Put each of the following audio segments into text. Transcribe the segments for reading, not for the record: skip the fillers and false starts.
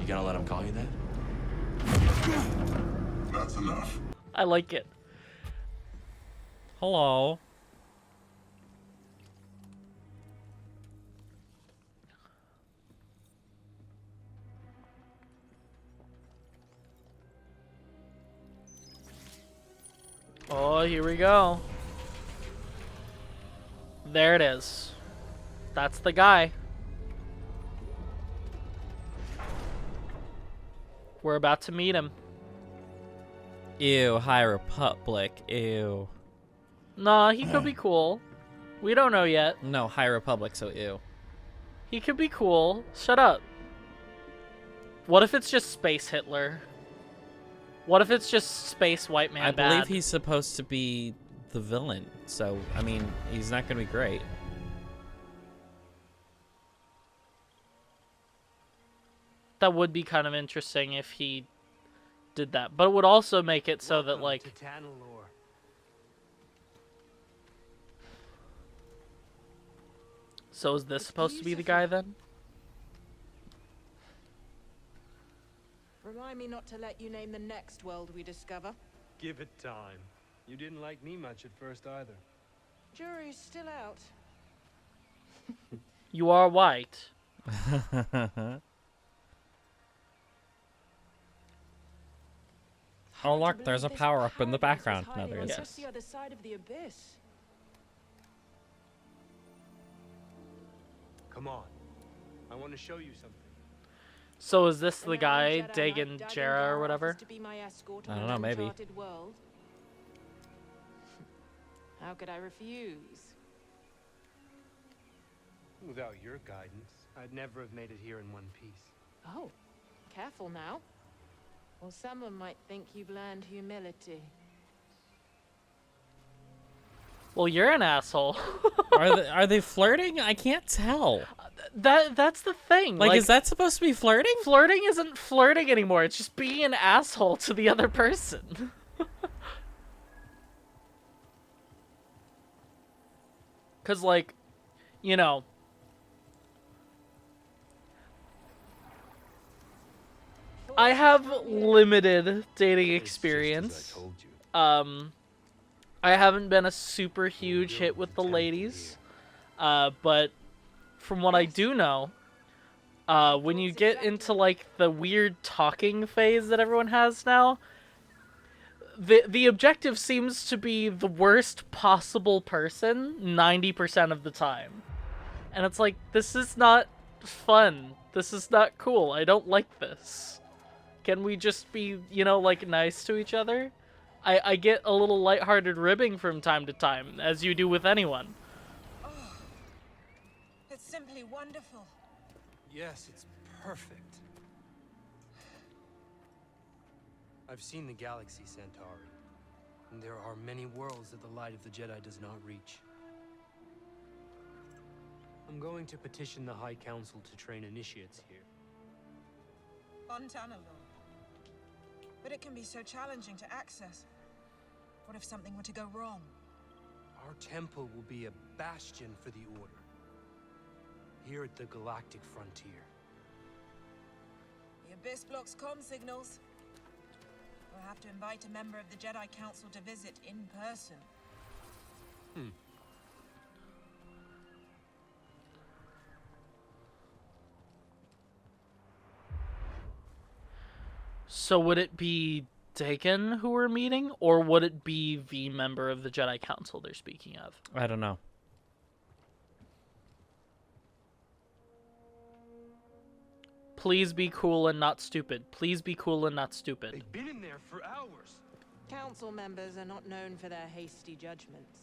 gonna let him call you that? That's enough. I like it. Hello. Oh, here we go. There it is. That's the guy. We're about to meet him. Ew, High Republic. Ew. Nah, he could be cool. We don't know yet. No, High Republic, so ew. He could be cool. Shut up. What if it's just Space Hitler? What if it's just Space White Man I bad? believe he's supposed to be the villain, so, I mean, he's not gonna be great. That would be kind of interesting if he did that. But it would also make it so that, like... So is this supposed to be the guy, then? Remind me not to let you name the next world we discover. Give it time. You didn't like me much at first either. Jury's still out. You are white. Oh look, there's a power-up in the background. No, there isn't. Just the other side of the abyss. Come on. I want to show you something. So is this the guy, Dagon Jarrah or whatever? I don't know, maybe. How could I refuse? Without your guidance, I'd never have made it here in one piece. Oh, careful now. Or someone might think you've learned humility. Well, you're an asshole. Are they flirting? I can't tell. That's the thing. Like, is that supposed to be flirting? Flirting isn't flirting anymore. It's just being an asshole to the other person. Because, like, you know... I have limited dating experience. I haven't been a super huge hit with the ladies. But from what I do know, when you get into, like, the weird talking phase that everyone has now, the objective seems to be the worst possible person 90% of the time. And it's like, this is not fun. This is not cool. I don't like this. Can we just be, you know, like, nice to each other? I get a little lighthearted ribbing from time to time, as you do with anyone. Oh, it's simply wonderful. Yes, it's perfect. I've seen the galaxy, Centauri, and there are many worlds that the light of the Jedi does not reach. I'm going to petition the High Council to train initiates here. Fontana Lord. But it can be so challenging to access. What if something were to go wrong? Our temple will be a bastion for the Order, here at the galactic frontier. The Abyss blocks comm signals. We'll have to invite a member of the Jedi Council to visit in person. So would it be Dagon who we're meeting, or would it be the member of the Jedi Council they're speaking of? I don't know. Please be cool and not stupid. Please be cool and not stupid. They've been in there for hours. Council members are not known for their hasty judgments.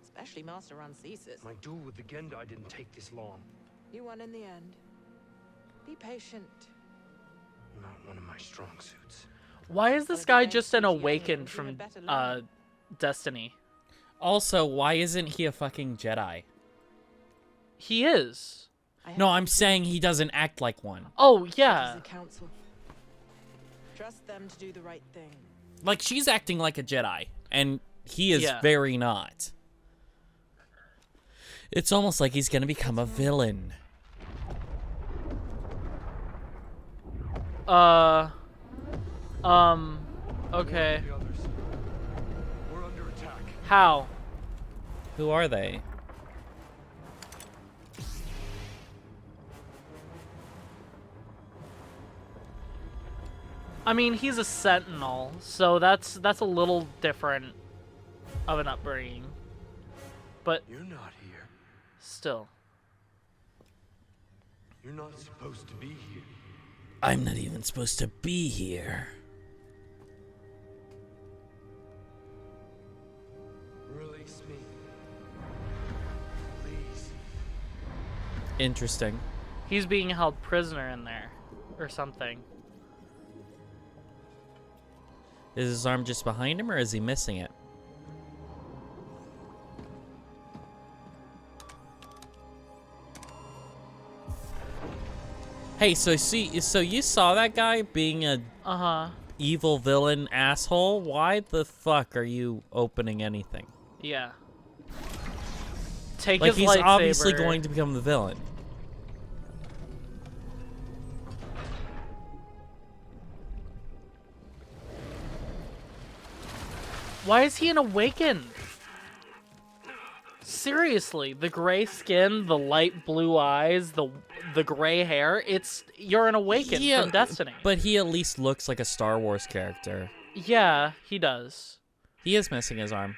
Especially Master Rancesis. My duel with the Gendai didn't take this long. You won in the end. Be patient. Not one of my strong suits. Why is this guy just an awakened from Destiny? Also, why isn't he a fucking Jedi? He is. No, I'm saying he doesn't act like one. Oh, yeah. Trust them to do the right thing. Like, she's acting like a Jedi, and he is Yeah. very not. It's almost like he's gonna become a villain. Okay. The others. We're under attack. How? Who are they? I mean, he's a sentinel, so that's a little different of an upbringing. But You're not here. still. You're not supposed to be here. I'm not even supposed to be here. Release me. Please. Interesting. He's being held prisoner in there or something. Is his arm just behind him, or is he missing it? Hey, so you saw that guy being a evil villain asshole? Why the fuck are you opening anything? Yeah. Take Like, his he's lightsaber. obviously going to become the villain. Why is he an awakened? Seriously, the gray skin, the light blue eyes, the gray hair, you're an awakened from Destiny. But he at least looks like a Star Wars character. Yeah, he does. He is missing his arm.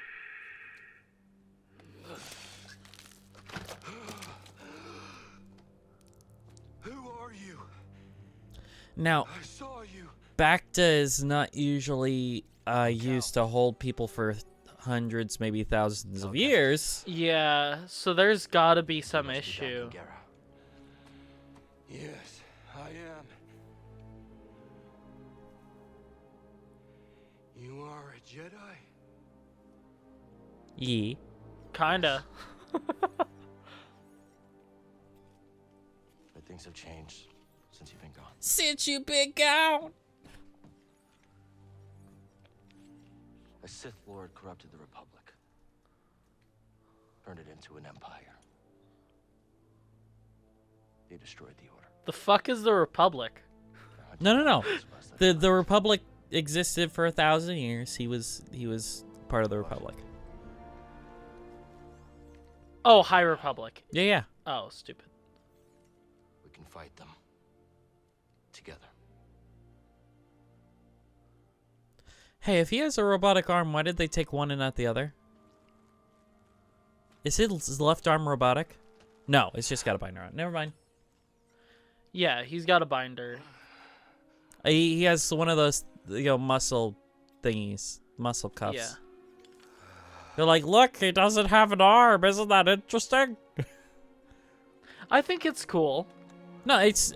Who are you? Now, I saw you. Bacta is not usually used to hold people for hundreds, maybe thousands of years. Yeah, so there's gotta be some issue. Yes, I am. You are a Jedi? Ye. Kinda. But things have changed since you've been gone. Since you been gone. A Sith Lord corrupted the Republic. Turned it into an empire. They destroyed the Order. The fuck is the Republic? No. The Republic existed for 1,000 years. He was part of the Republic. Oh, High Republic. Yeah. Oh, stupid. We can fight them. Together. Hey, if he has a robotic arm, why did they take one and not the other? Is his left arm robotic? No, it's just got a binder on. Never mind. Yeah, he's got a binder. He has one of those, muscle thingies, muscle cuffs. Yeah. They're like, look, he doesn't have an arm. Isn't that interesting? I think it's cool. No, it's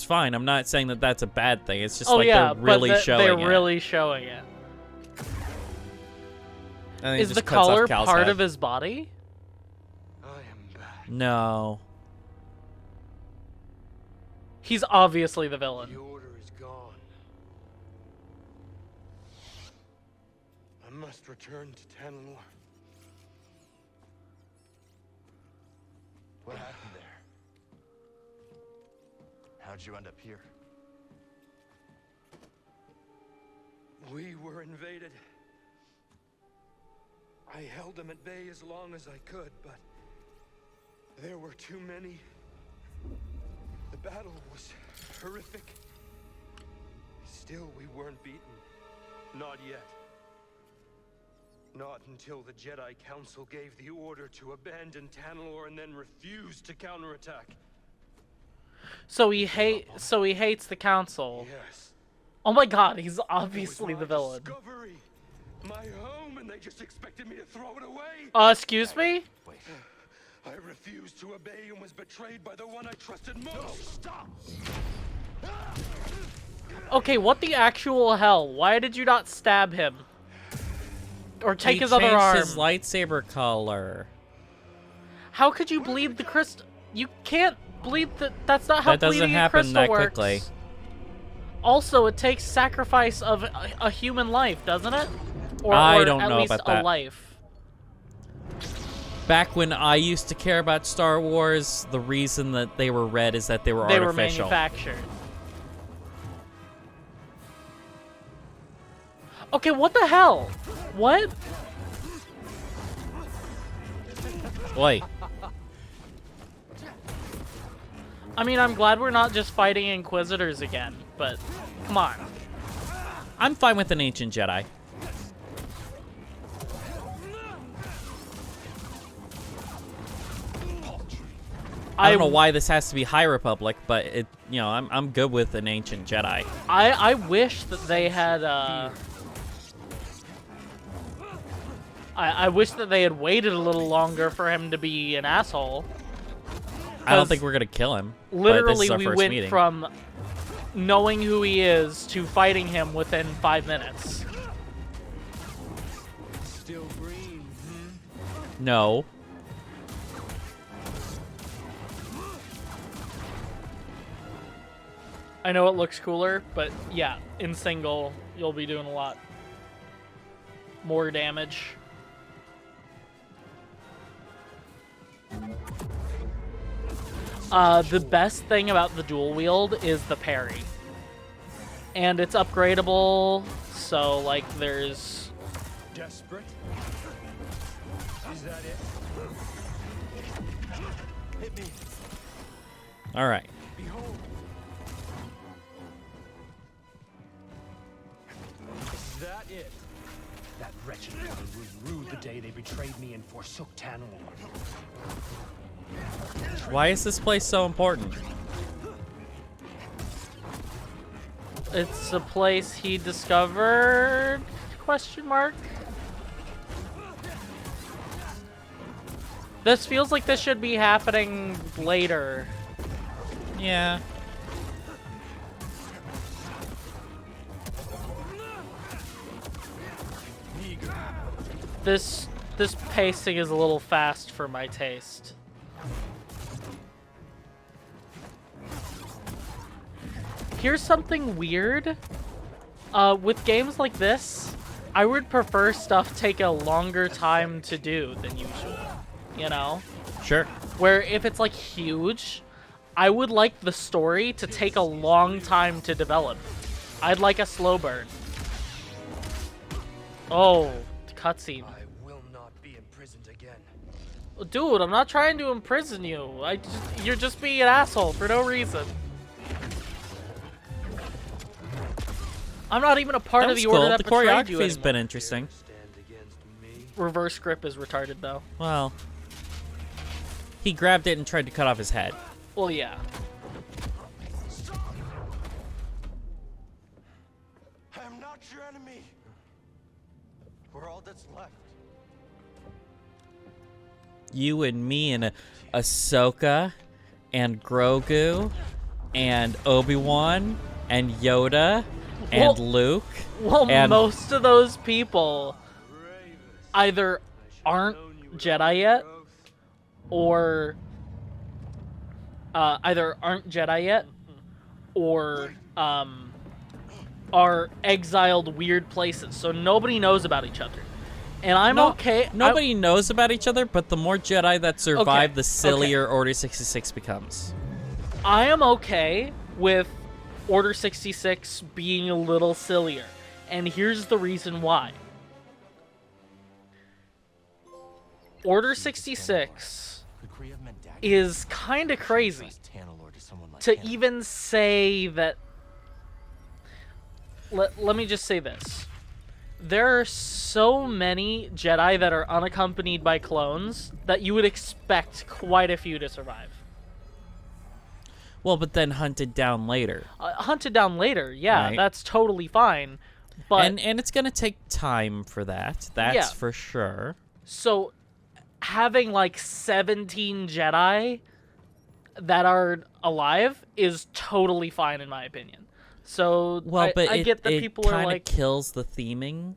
fine. I'm not saying that that's a bad thing. It's just yeah, they're really showing they're it. really showing it. And he Is just the cuts off color Cal's part head. of his body? I am back. No. He's obviously the villain. The Order is gone. I must return to Tanalor. What happened there? How'd you end up here? We were invaded. I held them at bay as long as I could, but there were too many. The battle was horrific. Still, we weren't beaten. Not yet. Not until the Jedi Council gave the order to abandon Tanalor and then refused to counterattack. So he hates the council. Yes. Oh my god, he's It was obviously my the villain. discovery, my home, and they just expected me to throw it away. Excuse me? Wait. I refused to obey and was betrayed by the one I trusted most. No, stop! Okay, what the actual hell? Why did you not stab him? Or take his other arm? He changed his lightsaber color. How could you bleed the crystal? You can't bleed the... That's not how That doesn't bleeding a happen crystal that works. quickly. Also, it takes sacrifice of a human life, doesn't it? Or I don't at know least about a that. life. Back when I used to care about Star Wars, the reason that they were red is that they were They were artificial. manufactured. Okay, what the hell? What? Wait. I mean, I'm glad we're not just fighting Inquisitors again, but come on. I'm fine with an ancient Jedi. I don't know why this has to be High Republic, but it, you know, I'm good with an ancient Jedi. I wish that they had I wish that they had waited a little longer for him to be an asshole. I don't think we're gonna kill him. Literally, but this is our we first went meeting. from knowing who he is to fighting him within 5 minutes. Still green, No. I know it looks cooler, but yeah, in single, you'll be doing a lot more damage. The best thing about the dual wield is the parry. And it's upgradable, so like there's... Desperate? Is that it? Hit me. All right. Behold. Is that it? That wretched one ruled the day they betrayed me and forsook Tanor. Why is this place so important? It's a place he discovered? Question mark? This feels like this should be happening later. Yeah. This pacing is a little fast for my taste. Here's something weird. With games like this, I would prefer stuff take a longer time to do than usual. You know? Sure. Where if it's like huge, I would like the story to take a long time to develop. I'd like a slow burn. Oh, cutscene. I will not be imprisoned again. Dude, I'm not trying to imprison you. You're just being an asshole for no reason. I'm not even a part That of was the order cool. that The betrayed you choreography's anymore. been interesting. Stand against me. Reverse grip is retarded though. Well, he grabbed it and tried to cut off his head. Well, yeah. I am not your enemy. We're all that's left. You and me and Ahsoka and Grogu and Obi-Wan and Yoda and Well- Luke. Well, And- most of those people either aren't Jedi yet, or or are exiled weird places, so nobody knows about each other. And I'm okay. Nobody knows about each other, but the more Jedi that survive, Okay, the sillier Order 66 becomes. I am okay with Order 66 being a little sillier. And here's the reason why. Order 66 is kind of crazy to even say that. Let me just say this. There are so many Jedi that are unaccompanied by clones that you would expect quite a few to survive. Well, but then hunted down later. Hunted down later, yeah, Right. that's totally fine. But And it's going to take time for that. That's Yeah. for sure. so having like 17 Jedi that are alive is totally fine in my opinion. So Well, but I get that people are kind of like, kills the theming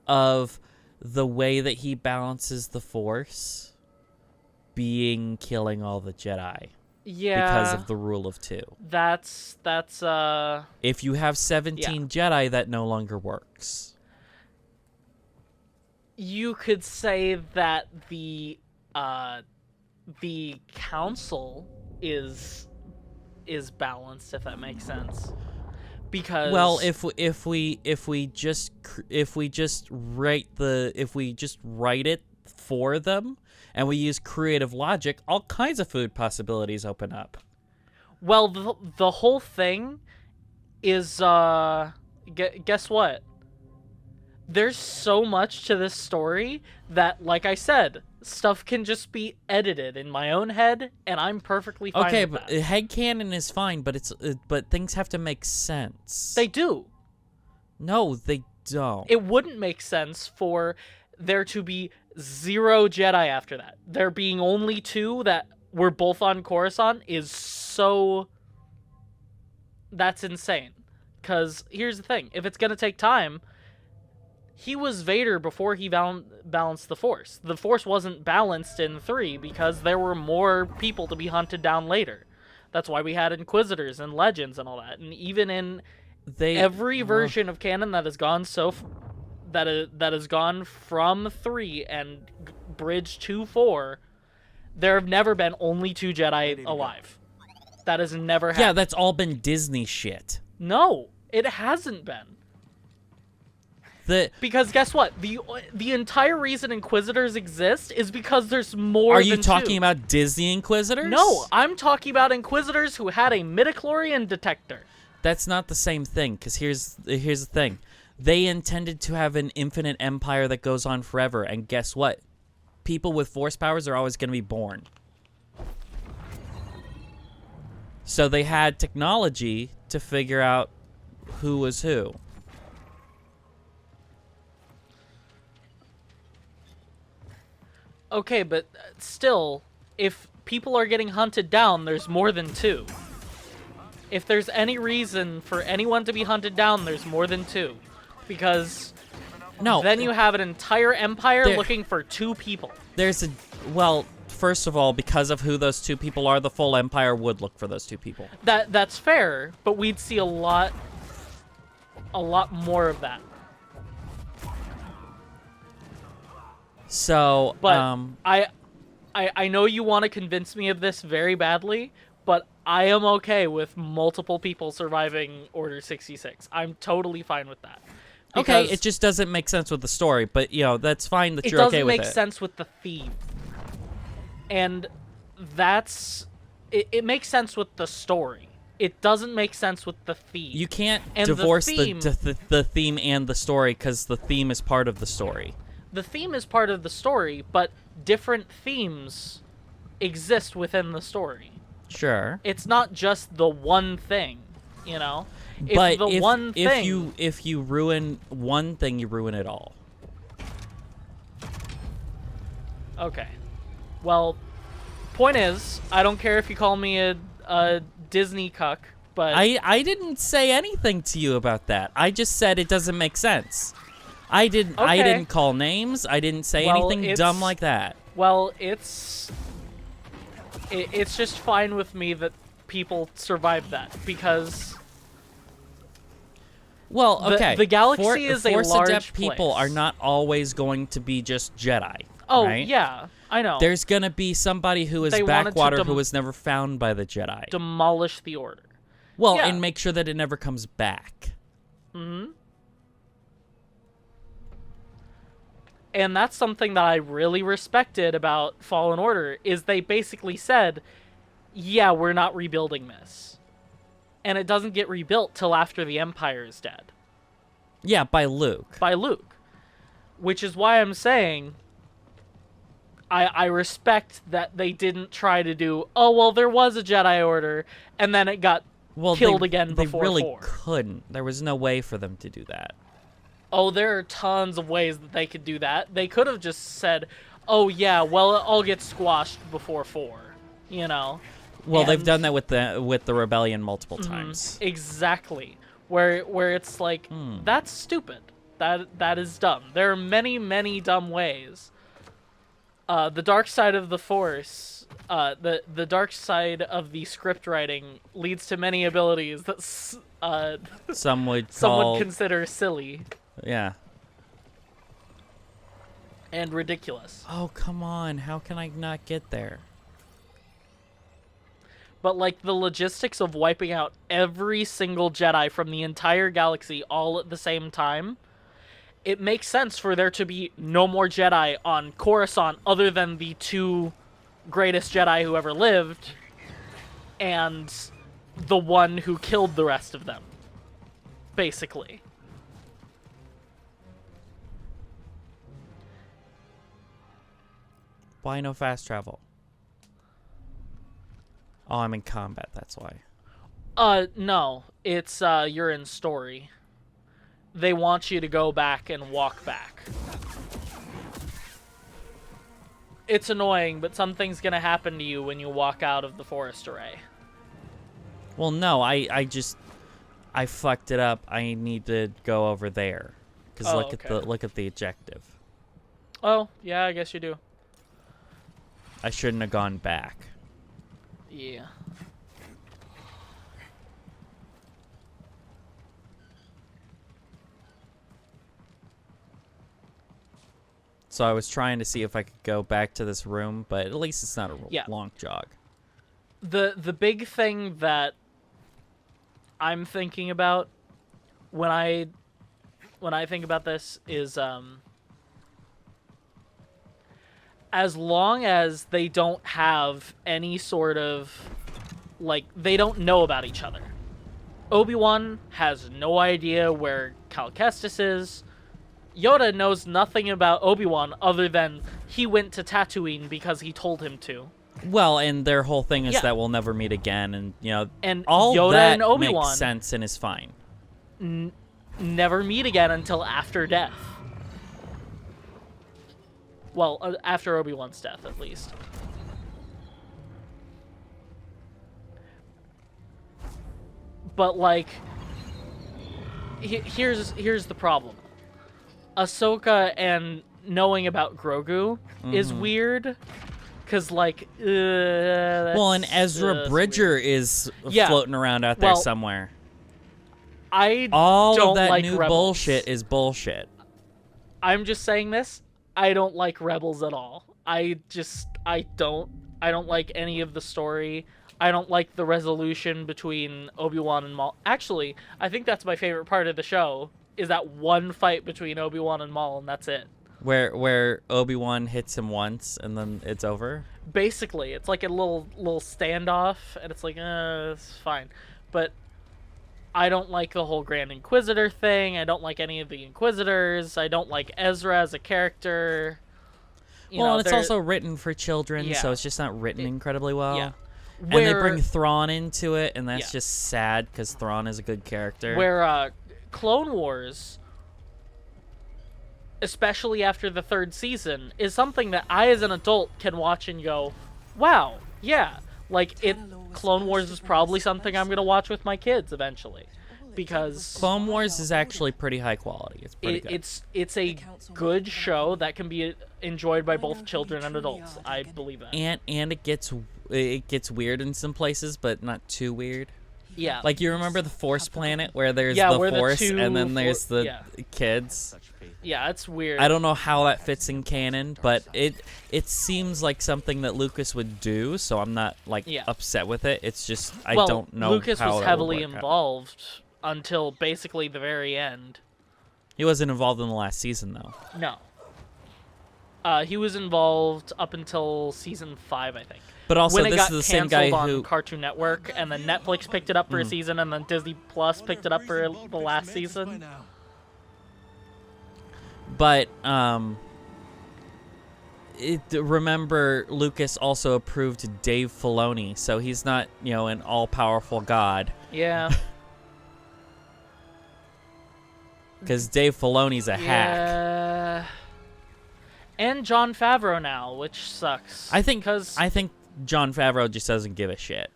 of the way that he balances the Force being killing all the Jedi yeah, because of the rule of 2. that's If you have 17 Jedi, that no longer works. you could say that the council is balanced, if that makes sense. Because Well, if we just write it for them and we use creative logic, all kinds of food possibilities open up. well, the whole thing is guess what? There's so much to this story that, like I said, stuff can just be edited in my own head, and I'm perfectly fine Okay, with but that. headcanon is fine, but but things have to make sense. They do. No, they don't. It wouldn't make sense for there to be 0 Jedi after that. There being only 2 that were both on Coruscant is so... That's insane. Because here's the thing. If it's going to take time... He was Vader before he balanced the Force. The Force wasn't balanced in 3 because there were more people to be hunted down later. That's why we had Inquisitors and Legends and all that. And even in every version of canon that has gone that has gone from 3 and bridged to 4, there have never been only 2 Jedi alive. That has never happened. Yeah, that's all been Disney shit. No, it hasn't been. Because guess what? The entire reason Inquisitors exist is because there's more Are than you 2. talking about Disney Inquisitors? No, I'm talking about Inquisitors who had a midichlorian detector. That's not the same thing, because here's the thing. They intended to have an infinite empire that goes on forever, and guess what? People with Force powers are always going to be born. So they had technology to figure out who was who. Okay, but still, if people are getting hunted down, there's more than 2. If there's any reason for anyone to be hunted down, there's more than 2. Because then you have an entire empire looking for 2 people. Well, first of all, because of who those 2 people are, the full empire would look for those 2 people. That's fair, but we'd see a lot more of that. So, but I know you want to convince me of this very badly, but I am okay with multiple people surviving Order 66. I'm totally fine with that. Okay, it just doesn't make sense with the story, but, that's fine that you're okay with it. It doesn't make sense with the theme. And it makes sense with the story. It doesn't make sense with the theme. You can't divorce the theme and the story, because the theme is part of the story. The theme is part of the story, but different themes exist within the story. Sure. It's not just the one thing, If if you ruin one thing, you ruin it all. Okay. Well, point is, I don't care if you call me a Disney cuck, but I didn't say anything to you about that. I just said it doesn't make sense. I didn't call names. I didn't say anything dumb like that. Well, it's just fine with me that people survived that, because the galaxy is a large Force-adept people are not always going to be just Jedi. Oh, right? yeah, I know. There's going to be somebody who is backwater who was never found by the Jedi. Demolish the Order. Well, and make sure that it never comes back. Mm-hmm. And that's something that I really respected about Fallen Order, is they basically said, yeah, we're not rebuilding this. And it doesn't get rebuilt till after the Empire is dead. Yeah, by Luke. Which is why I'm saying I respect that they didn't try to do, oh, well, there was a Jedi Order, and then it got killed again before 4. They really couldn't. There was no way for them to do that. Oh, there are tons of ways that they could do that. They could have just said, oh, yeah, well, it all gets squashed before 4, Well, they've done that with the Rebellion multiple times. Exactly. Where it's like, that's stupid. That is dumb. There are many, many dumb ways. The dark side of the Force, the dark side of the script writing leads to many abilities that some would consider silly. Yeah. And ridiculous. Oh, come on. How can I not get there? but like the logistics of wiping out every single Jedi from the entire galaxy all at the same time, it makes sense for there to be no more Jedi on Coruscant other than the 2 greatest Jedi who ever lived and the one who killed the rest of them, basically. Why no fast travel? Oh, I'm in combat, that's why. No. It's, you're in story. They want you to go back and walk back. It's annoying, but something's gonna happen to you when you walk out of the forest array. Well, no, I fucked it up. I need to go over there. Because look at the objective. Oh, yeah, I guess you do. I shouldn't have gone back. Yeah. So I was trying to see if I could go back to this room, but at least it's not a long jog. The big thing that I'm thinking about when I think about this is as long as they don't have any sort of, like, they don't know about each other. Obi-Wan has no idea where Cal Kestis is. Yoda knows nothing about Obi-Wan other than he went to Tatooine because he told him to. Well, and their whole thing is that we'll never meet again, and, you know, and all Yoda that and Obi-Wan makes sense and is fine. Never meet again until after death. Well, after Obi-Wan's death, at least. But, like, here's the problem. Ahsoka and knowing about Grogu is weird, because, like, well, and Ezra Bridger is floating around out there somewhere. All of that like new Rebels. bullshit is bullshit. I'm just saying this. I don't like Rebels at all. I don't like any of the story. I don't like the resolution between Obi-Wan and Maul. Actually, I think that's my favorite part of the show, is that one fight between Obi-Wan and Maul, and that's it. Where Obi-Wan hits him once, and then it's over? Basically, it's like a little standoff, and it's like, it's fine. But I don't like the whole Grand Inquisitor thing. I don't like any of the Inquisitors. I don't like Ezra as a character. And it's also written for children, so it's just not written incredibly well. Yeah. And they bring Thrawn into it, and that's just sad, because Thrawn is a good character. Where Clone Wars, especially after the 3rd season, is something that I as an adult can watch and go, wow, yeah. Like, Clone Wars is probably something I'm going to watch with my kids eventually. Because Clone Wars is actually pretty high quality. It's pretty good. It's a good show that can be enjoyed by both children and adults. I believe that. And it gets weird in some places, but not too weird. Yeah. Like, you remember the Force planet where there's the Force and then there's the kids? Yeah, it's weird. I don't know how that fits in canon, but it seems like something that Lucas would do, so I'm not, like, upset with it. It's just, I don't know Lucas how was that heavily would work involved until basically the very end. He wasn't involved in the last season, though. No. He was involved up until season 5, I think. But also, when this is the same guy on who Cartoon Network, and then Netflix picked it up for a season, and then Disney Plus picked it up for the last season. But remember, Lucas also approved Dave Filoni, so he's not, an all-powerful god. Yeah. Because Dave Filoni's a hack. And Jon Favreau now, which sucks. I think Jon Favreau just doesn't give a shit.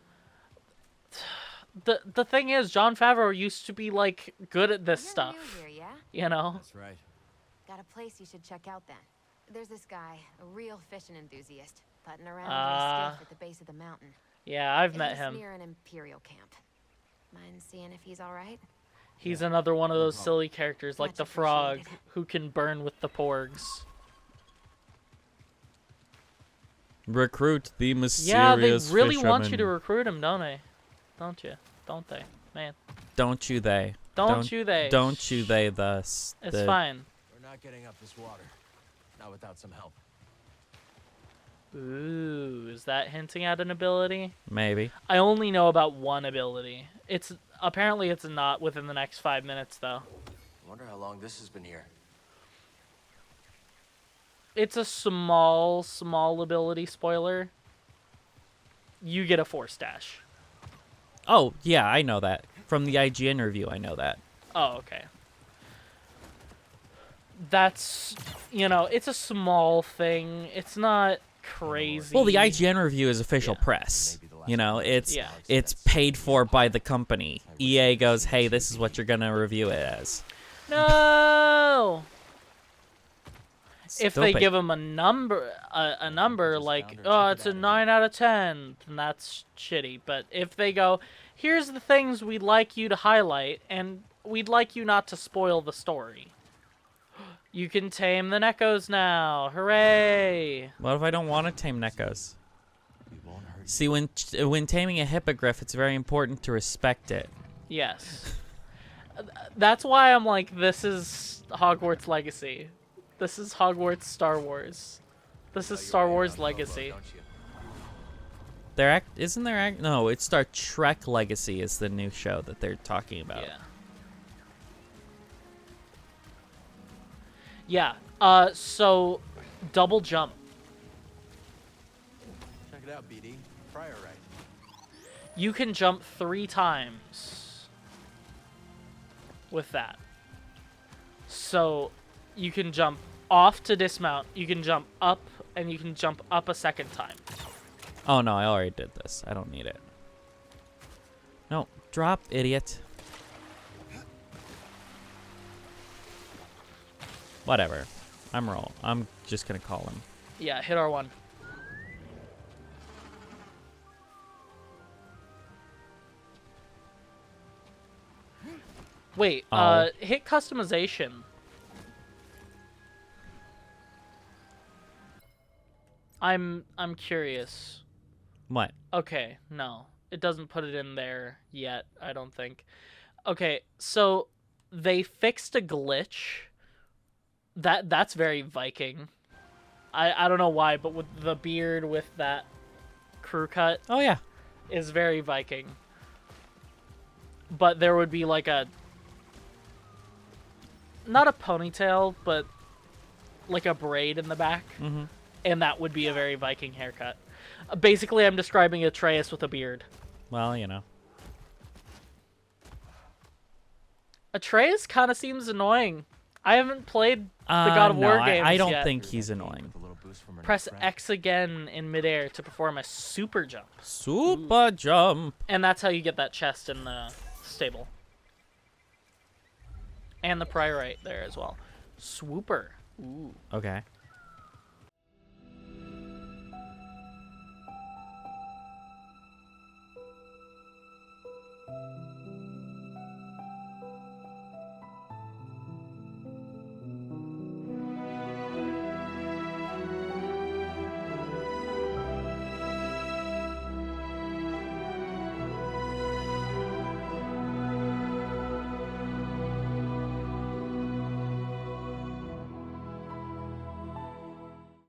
The thing is, Jon Favreau used to be, like, good at this stuff. Here, yeah? You know? That's right. Got a place you should check out then. There's this guy, a real fishing enthusiast, putting around in his skiff at the base of the mountain. Yeah, I've met him. Near an Imperial camp. Mind seeing if he's all right? He's another one of those silly characters, like the frog, who can burn with the porgs. Recruit the mysterious Yeah, they really want you fisherman. to recruit him, don't they? Don't you? Don't they? Man. Don't you they? Don't you they? Don't you they thus. It's fine. We're not getting up this water. Not without some help. Ooh, is that hinting at an ability? Maybe. I only know about one ability. Apparently it's not within the next 5 minutes though. I wonder how long this has been here. It's a small ability spoiler. You get a 4-stash. Oh, yeah, I know that. From the IGN review, I know that. Oh, okay. That's, it's a small thing. It's not crazy. Well, the IGN review is official Yeah. press. You know, it's Yeah. it's paid for by the company. EA goes, hey, this is what you're going to review it as. No! If they Stupid. give them a number like, oh, it's a 9 out of 10, then that's shitty. But if they go, here's the things we'd like you to highlight, and we'd like you not to spoil the story. You can tame the Neckos now. Hooray! What if I don't want to tame Neckos? See, when taming a hippogriff, it's very important to respect it. Yes. That's why I'm like, this is Hogwarts Legacy. This is Hogwarts Star Wars. This is Star Wars Legacy. No, it's Star Trek Legacy is the new show that they're talking about. Yeah. So double jump. Check it out, BD. Prior right. You can jump 3 times with that. So you can jump off to dismount, you can jump up, and you can jump up a second time. Oh, no, I already did this. I don't need it. No, drop, idiot. Whatever. I'm just going to call him. Yeah, hit R1. Wait, Oh. hit customization. I'm curious. What? Okay, no. It doesn't put it in there yet, I don't think. Okay, so they fixed a glitch. That's very Viking. I don't know why, but with the beard with that crew cut Oh, yeah. is very Viking. But there would be like a... not a ponytail, but like a braid in the back. Mm-hmm. And that would be a very Viking haircut. Basically, I'm describing Atreus with a beard. Well, you know. Atreus kind of seems annoying. I haven't played the God of War games I don't yet. think he's annoying. Press X again in midair to perform a super jump. Super jump. And that's how you get that chest in the stable. And the priorite there as well. Swooper. Ooh. Okay.